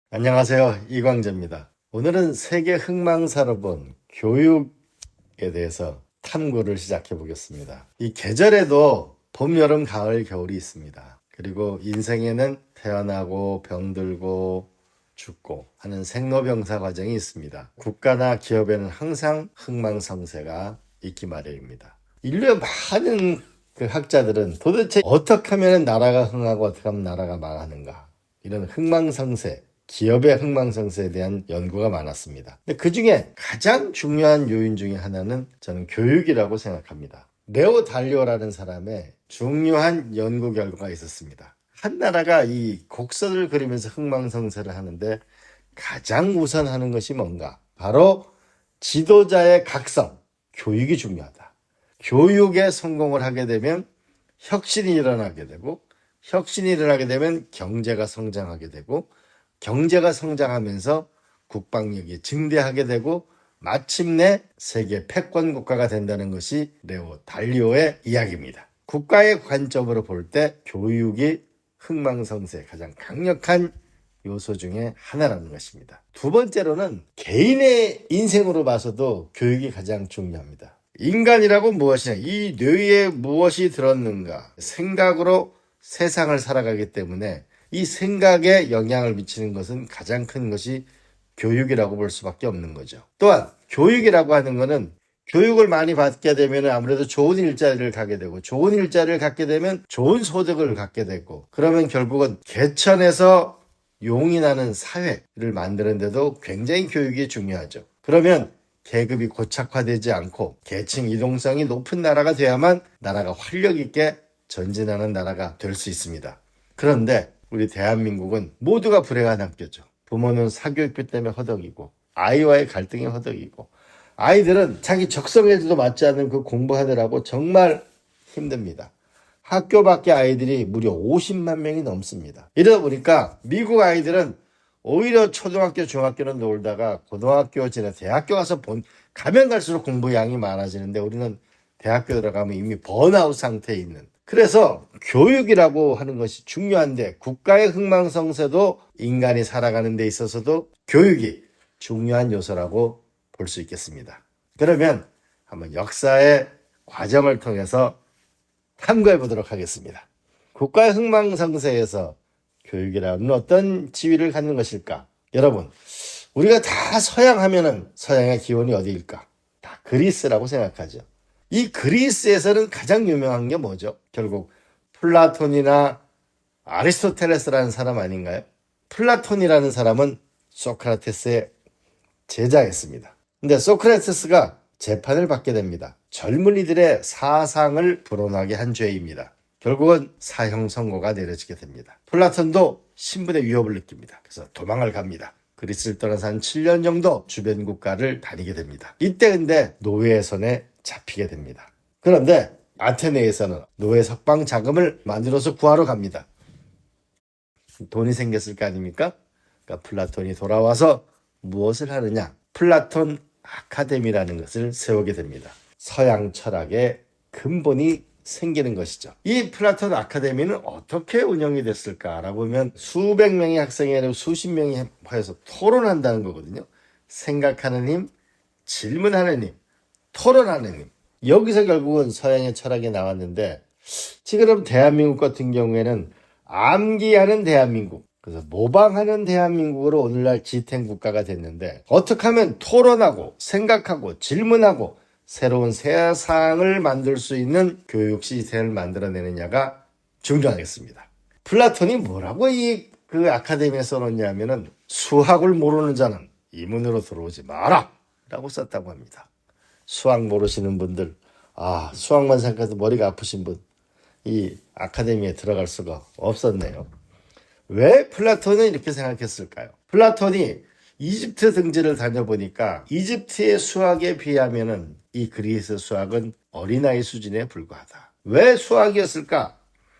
안녕하세요. 이광재입니다. 오늘은 세계 흥망사로본 교육에 대해서 탐구를 시작해 보겠습니다. 이 계절에도 봄, 여름, 가을, 겨울이 있습니다. 그리고 인생에는 태어나고 병들고 죽고 하는 생로병사 과정이 있습니다. 국가나 기업에는 항상 흥망성쇠가 있기 마련입니다. 인류의 많은 학자들은 도대체 어떻게 하면 나라가 흥하고 어떻게 하면 나라가 망하는가, 이런 흥망성쇠, 기업의 흥망성쇠에 대한 연구가 많았습니다. 근데 그 중에 가장 중요한 요인 중에 하나는 저는 교육이라고 생각합니다. 레오 달리오라는 사람의 중요한 연구 결과가 있었습니다. 한 나라가 이 곡선을 그리면서 흥망성쇠를 하는데 가장 우선 하는 것이 뭔가? 바로 지도자의 각성, 교육이 중요하다. 교육에 성공을 하게 되면 혁신이 일어나게 되고, 혁신이 일어나게 되면 경제가 성장하게 되고, 경제가 성장하면서 국방력이 증대하게 되고 마침내 세계 패권 국가가 된다는 것이 레오 달리오의 이야기입니다. 국가의 관점으로 볼 때 교육이 흥망성쇠 가장 강력한 요소 중에 하나라는 것입니다. 두 번째로는 개인의 인생으로 봐서도 교육이 가장 중요합니다. 인간이라고 무엇이냐, 이 뇌에 무엇이 들었는가, 생각으로 세상을 살아가기 때문에 이 생각에 영향을 미치는 것은 가장 큰 것이 교육이라고 볼 수밖에 없는 거죠. 또한 교육이라고 하는 것은 교육을 많이 받게 되면 아무래도 좋은 일자리를 가게 되고, 좋은 일자리를 갖게 되면 좋은 소득을 갖게 되고, 그러면 결국은 개천에서 용이 나는 사회를 만드는데도 굉장히 교육이 중요하죠. 그러면 계급이 고착화되지 않고 계층 이동성이 높은 나라가 돼야만 나라가 활력 있게 전진하는 나라가 될 수 있습니다. 그런데 우리 대한민국은 모두가 불행한 학교죠. 부모는 사교육비 때문에 허덕이고, 아이와의 갈등이 허덕이고, 아이들은 자기 적성에도 맞지 않는 그 공부하느라고 정말 힘듭니다. 학교 밖에 아이들이 무려 50만 명이 넘습니다. 이러다 보니까 미국 아이들은 오히려 초등학교, 중학교는 놀다가 고등학교 지나 대학교 가서 가면 갈수록 공부 양이 많아지는데, 우리는 대학교 들어가면 이미 번아웃 상태에 있는, 그래서 교육이라고 하는 것이 중요한데, 국가의 흥망성쇠도 인간이 살아가는 데 있어서도 교육이 중요한 요소라고 볼 수 있겠습니다. 그러면 한번 역사의 과정을 통해서 탐구해 보도록 하겠습니다. 국가의 흥망성쇠에서 교육이라는 어떤 지위를 갖는 것일까? 여러분, 우리가 다 서양 하면은 서양의 기원이 어디일까? 다 그리스라고 생각하죠. 이 그리스에서는 가장 유명한 게 뭐죠? 결국 플라톤이나 아리스토텔레스라는 사람 아닌가요? 플라톤이라는 사람은 소크라테스의 제자였습니다. 근데 소크라테스가 재판을 받게 됩니다. 젊은이들의 사상을 불온하게 한 죄입니다. 결국은 사형 선고가 내려지게 됩니다. 플라톤도 신분의 위협을 느낍니다. 그래서 도망을 갑니다. 그리스를 떠나서 한 7년 정도 주변 국가를 다니게 됩니다. 이때 근데 노예의 손에 잡히게 됩니다. 그런데 아테네에서는 노예 석방 자금을 만들어서 구하러 갑니다. 돈이 생겼을 거 아닙니까? 그러니까 플라톤이 돌아와서 무엇을 하느냐? 플라톤 아카데미라는 것을 세우게 됩니다. 서양 철학의 근본이 생기는 것이죠. 이 플라톤 아카데미는 어떻게 운영이 됐을까라고 보면 수백 명의 학생이 아니라 수십 명이 해서 토론한다는 거거든요. 생각하는 힘, 질문하는 힘, 토론하는 힘. 여기서 결국은 서양의 철학이 나왔는데, 지금 대한민국 같은 경우에는 암기하는 대한민국, 그래서 모방하는 대한민국으로 오늘날 지탱 국가가 됐는데, 어떻게 하면 토론하고 생각하고 질문하고 새로운 세상을 만들 수 있는 교육 시스템을 만들어내느냐가 중요하겠습니다. 플라톤이 뭐라고 그 아카데미에 써놓냐면은, 수학을 모르는 자는 이 문으로 들어오지 마라 라고 썼다고 합니다. 수학 모르시는 분들, 수학만 생각해도 머리가 아프신 분, 이 아카데미에 들어갈 수가 없었네요. 왜 플라톤은 이렇게 생각했을까요? 플라톤이 이집트 등지를 다녀보니까 이집트의 수학에 비하면은 이 그리스 수학은 어린아이 수준에 불과하다. 왜 수학이었을까?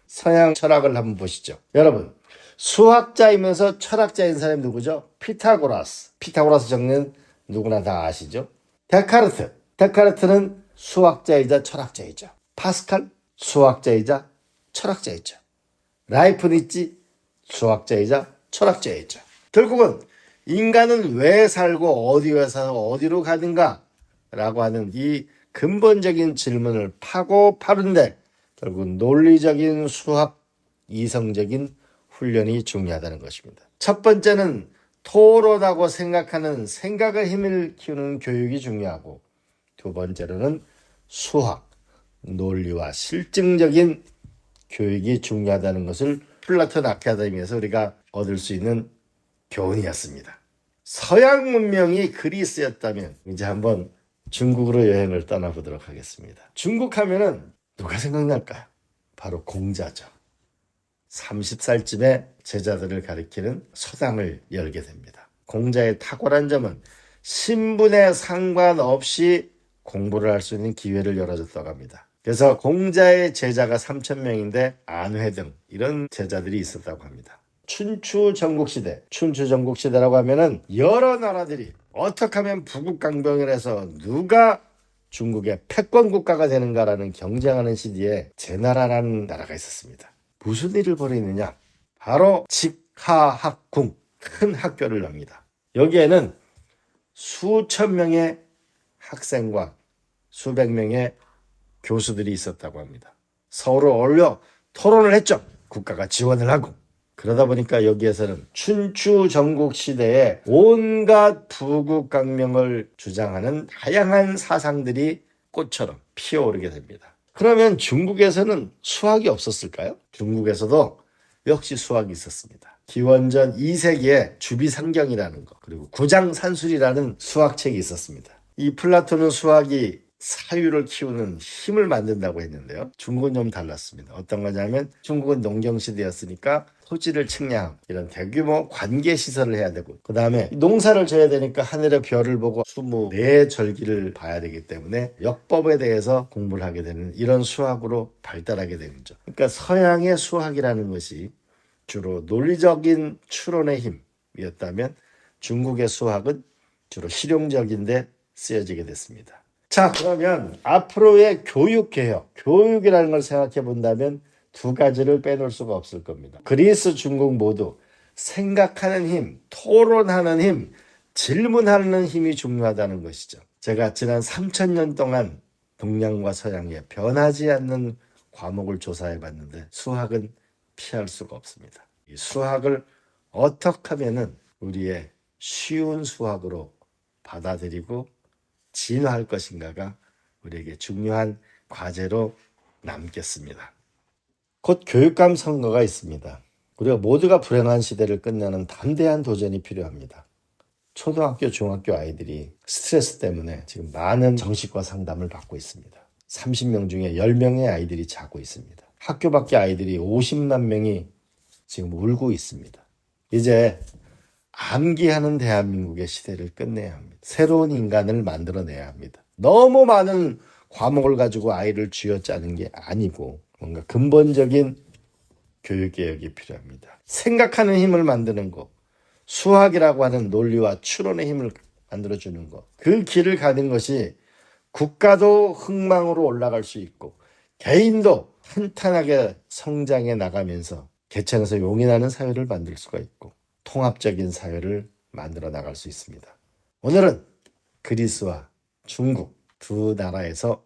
서양 철학을 한번 보시죠. 여러분, 수학자이면서 철학자인 사람이 누구죠? 피타고라스. 피타고라스 정리는 누구나 다 아시죠? 데카르트. 데카르트는 수학자이자 철학자이죠. 파스칼, 수학자이자 철학자이죠. 라이프니츠, 수학자이자 철학자이죠. 결국은 인간은 왜 살고 어디에서 어디로 가는가 라고 하는 이 근본적인 질문을 파고 파는데 결국 논리적인 수학, 이성적인 훈련이 중요하다는 것입니다. 첫 번째는 토론하고 생각하는 생각의 힘을 키우는 교육이 중요하고, 두 번째로는 수학, 논리와 실증적인 교육이 중요하다는 것을 플라톤 아카데미에서 우리가 얻을 수 있는 교훈이었습니다. 서양 문명이 그리스였다면 이제 한번 중국으로 여행을 떠나보도록 하겠습니다. 중국 하면은 누가 생각날까요? 바로 공자죠. 30살쯤에 제자들을 가리키는 서당을 열게 됩니다. 공자의 탁월한 점은 신분에 상관없이 공부를 할 수 있는 기회를 열어줬다고 합니다. 그래서 공자의 제자가 3,000명인데 안회 등 이런 제자들이 있었다고 합니다. 춘추 전국시대, 춘추 전국시대라고 하면은 여러 나라들이 어떻게 하면 부국강병을 해서 누가 중국의 패권 국가가 되는가라는 경쟁하는 시기에 제나라라는 나라가 있었습니다. 무슨 일을 벌이느냐? 바로 직하학궁, 큰 학교를 엽니다. 여기에는 수천 명의 학생과 수백 명의 교수들이 있었다고 합니다. 서로 어울려 토론을 했죠. 국가가 지원을 하고. 그러다 보니까 여기에서는 춘추 전국 시대에 온갖 부국강명을 주장하는 다양한 사상들이 꽃처럼 피어오르게 됩니다. 그러면 중국에서는 수학이 없었을까요? 중국에서도 역시 수학이 있었습니다. 기원전 2세기에 주비상경이라는 것, 그리고 구장산술이라는 수학책이 있었습니다. 이 플라톤은 수학이 사유를 키우는 힘을 만든다고 했는데요. 중국은 좀 달랐습니다. 어떤 거냐면 중국은 농경시대였으니까 토지를 측량, 이런 대규모 관계시설을 해야 되고, 그 다음에 농사를 져야 되니까 하늘의 별을 보고 24절기를 봐야 되기 때문에 역법에 대해서 공부를 하게 되는 이런 수학으로 발달하게 되는 거죠. 그러니까 서양의 수학이라는 것이 주로 논리적인 추론의 힘이었다면 중국의 수학은 주로 실용적인데 쓰여지게 됐습니다. 자, 그러면 앞으로의 교육개혁, 교육이라는 걸 생각해 본다면 두 가지를 빼놓을 수가 없을 겁니다. 그리스, 중국 모두 생각하는 힘, 토론하는 힘, 질문하는 힘이 중요하다는 것이죠. 제가 지난 3,000년 동안 동양과 서양에 변하지 않는 과목을 조사해 봤는데 수학은 피할 수가 없습니다. 이 수학을 어떻게 하면은 우리의 쉬운 수학으로 받아들이고 진화할 것인가가 우리에게 중요한 과제로 남겠습니다. 곧 교육감 선거가 있습니다. 우리가 모두가 불행한 시대를 끝내는 담대한 도전이 필요합니다. 초등학교, 중학교 아이들이 스트레스 때문에 지금 많은 정신과 상담을 받고 있습니다. 30명 중에 10명의 아이들이 자고 있습니다. 학교 밖에 아이들이 50만 명이 지금 울고 있습니다. 이제 암기하는 대한민국의 시대를 끝내야 합니다. 새로운 인간을 만들어내야 합니다. 너무 많은 과목을 가지고 아이를 쥐어짜는 게 아니고 뭔가 근본적인 교육개혁이 필요합니다. 생각하는 힘을 만드는 것, 수학이라고 하는 논리와 추론의 힘을 만들어주는 것, 그 길을 가는 것이 국가도 흥망으로 올라갈 수 있고 개인도 탄탄하게 성장해 나가면서 개천에서 용이 나는 사회를 만들 수가 있고 통합적인 사회를 만들어 나갈 수 있습니다. 오늘은 그리스와 중국 두 나라에서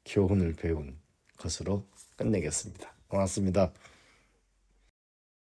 교훈을 배운 것으로 끝내겠습니다. 고맙습니다.